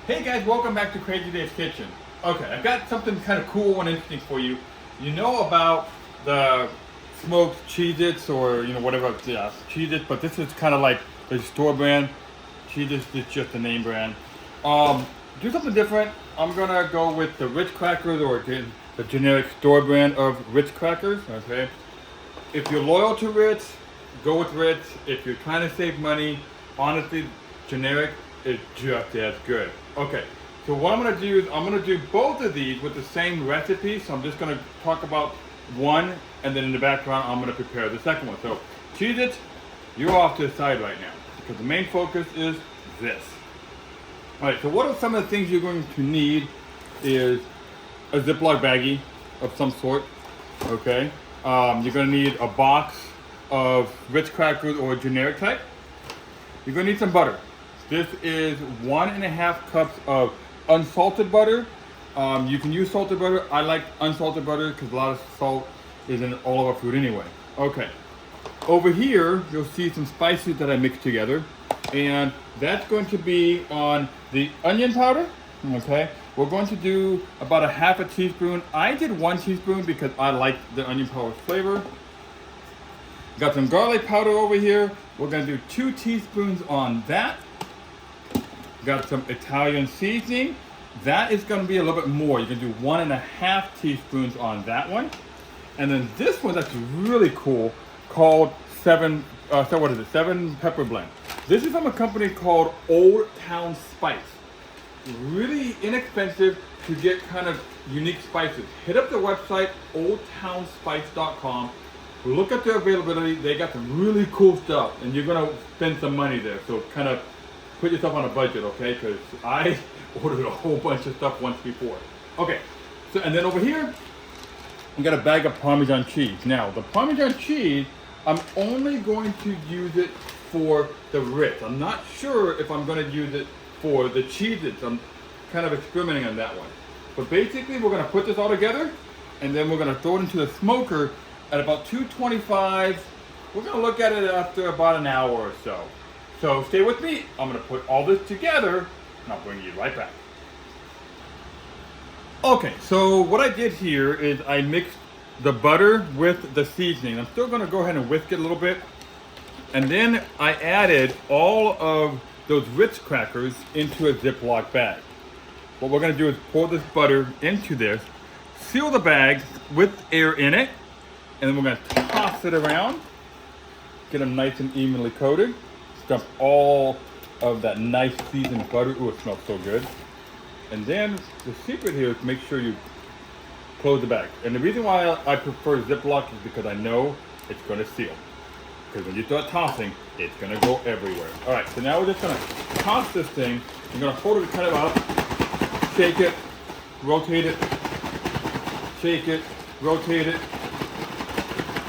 Hey guys, welcome back to Crazy Dave's Kitchen. Okay, I've got something kind of cool and interesting for you. You know about the smoked Cheez-Its or whatever, yeah, Cheez-Its, but this is kind of like the store brand. Cheez-Its is just the name brand. Do something different. I'm gonna go with the Ritz crackers or the generic store brand of Ritz crackers. Okay, if you're loyal to Ritz, go with Ritz. If you're trying to save money, honestly, generic is just as good. Okay, so what I'm going to do is I'm going to do both of these with the same recipe. So I'm just going to talk about one, and then in the background I'm going to prepare the second one. So Cheez-Its, you're off to the side right now because the main focus is this. All right, so what are some of the things you're going to need is a Ziploc baggie of some sort. Okay, you're going to need a box of Ritz crackers or generic type. You're going to need some butter. This is 1.5 cups of unsalted butter. You can use salted butter. I like unsalted butter because a lot of salt is in all of our food anyway. Okay. Over here, you'll see some spices that I mixed together. And that's going to be on the onion powder. Okay. We're going to do about 1/2 teaspoon. I did 1 teaspoon because I like the onion powder flavor. Got some garlic powder over here. We're going to do 2 teaspoons on that. Got some Italian seasoning. That is going to be a little bit more. You can do 1.5 teaspoons on that one. And then this one that's really cool called Seven Pepper Blend. This is from a company called Old Town Spice. Really inexpensive to get kind of unique spices. Hit up the website oldtownspice.com. Look at their availability. They got some really cool stuff and you're going to spend some money there. So kind of put yourself on a budget, okay? Because I ordered a whole bunch of stuff once before. Okay, so and then over here, we got a bag of Parmesan cheese. Now, the Parmesan cheese, I'm only going to use it for the Ritz. I'm not sure if I'm going to use it for the Cheez-Its. I'm kind of experimenting on that one. But basically, we're going to put this all together, and then we're going to throw it into the smoker at about 225. We're going to look at it after about an hour or so. So stay with me. I'm going to put all this together and I'll bring you right back. Okay, so what I did here is I mixed the butter with the seasoning. I'm still going to go ahead and whisk it a little bit. And then I added all of those Ritz crackers into a Ziploc bag. What we're going to do is pour this butter into this, seal the bag with air in it, and then we're going to toss it around, get them nice and evenly coated. Dump all of that nice seasoned butter. Ooh, it smells so good. And then the secret here is make sure you close the bag. And the reason why I prefer Ziploc is because I know it's going to seal. Because when you start tossing, it's going to go everywhere. All right, so now we're just going to toss this thing. You're going to hold it kind of up, shake it, rotate it, shake it, rotate it.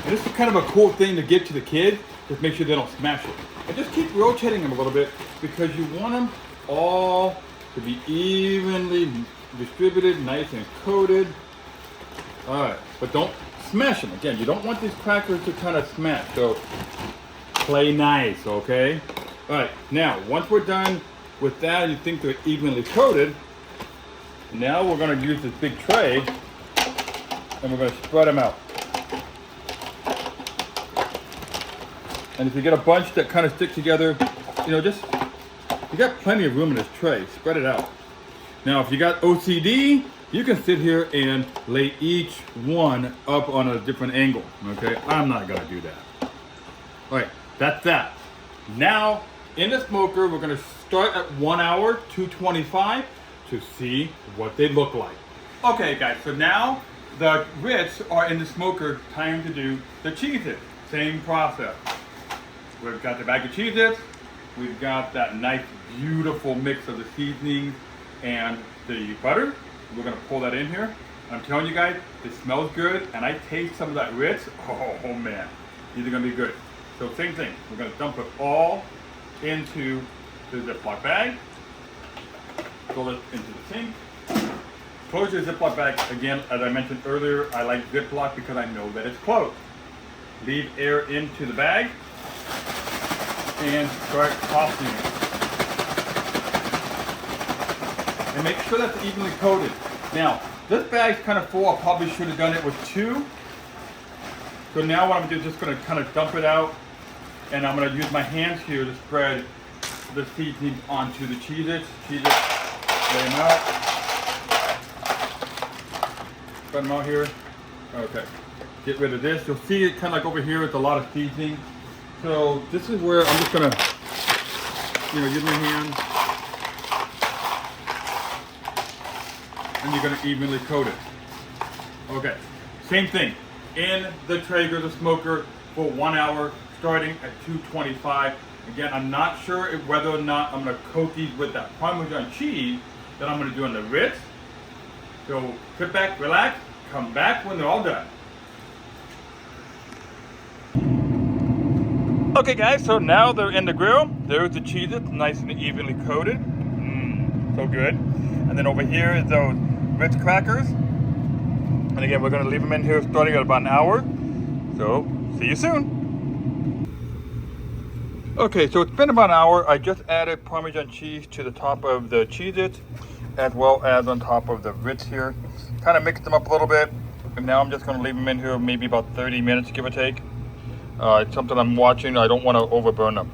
And this is kind of a cool thing to give to the kids. Just make sure they don't smash it. And just keep rotating them a little bit because you want them all to be evenly distributed, nice and coated. All right, but don't smash them. Again, you don't want these crackers to kind of smash, so play nice, okay? All right, now, once we're done with that, you think they're evenly coated, now we're gonna use this big tray and we're gonna spread them out. And if you get a bunch that kind of stick together, you got plenty of room in this tray. Spread it out. Now, if you got OCD, you can sit here and lay each one up on a different angle, okay? I'm not gonna do that. All right, that's that. Now, in the smoker, we're gonna start at 1 hour, 225, to see what they look like. Okay, guys, so now the Ritz are in the smoker. Time to do the Cheez-Its. Same process. We've got the bag of Cheez-Its. We've got that nice, beautiful mix of the seasonings and the butter. We're gonna pull that in here. I'm telling you guys, it smells good, and I taste some of that Ritz. Oh man, these are gonna be good. So same thing, we're gonna dump it all into the Ziploc bag. Throw it into the sink. Close your Ziploc bag. Again, as I mentioned earlier, I like Ziploc because I know that it's closed. Leave air into the bag and start tossing it. and make sure that's evenly coated. Now, this bag's kind of full. I probably should have done it with 2. So now what I'm gonna do is just gonna kind of dump it out, and I'm gonna use my hands here to spread the seasonings onto the Cheez-Its. Cheez-Its, lay them out. Spread them out here. Okay. Get rid of this. You'll see it kind of like over here with a lot of seasoning. So this is where I'm just gonna, use my hands, and you're gonna evenly coat it. Okay. Same thing. In the Traeger, the smoker, for 1 hour, starting at 225. Again, I'm not sure whether or not I'm gonna coat these with that Parmesan cheese that I'm gonna do on the Ritz. So sit back, relax, come back when they're all done. Okay guys, so now they're in the grill. There's the Cheez-Its, nice and evenly coated. So good. And then over here is those Ritz crackers. And again, we're gonna leave them in here starting at about an hour. So, see you soon. Okay, so it's been about an hour. I just added Parmesan cheese to the top of the Cheez-Its, as well as on top of the Ritz here. Kind of mixed them up a little bit. And now I'm just gonna leave them in here maybe about 30 minutes, give or take. It's something I'm watching. I don't want to overburn them.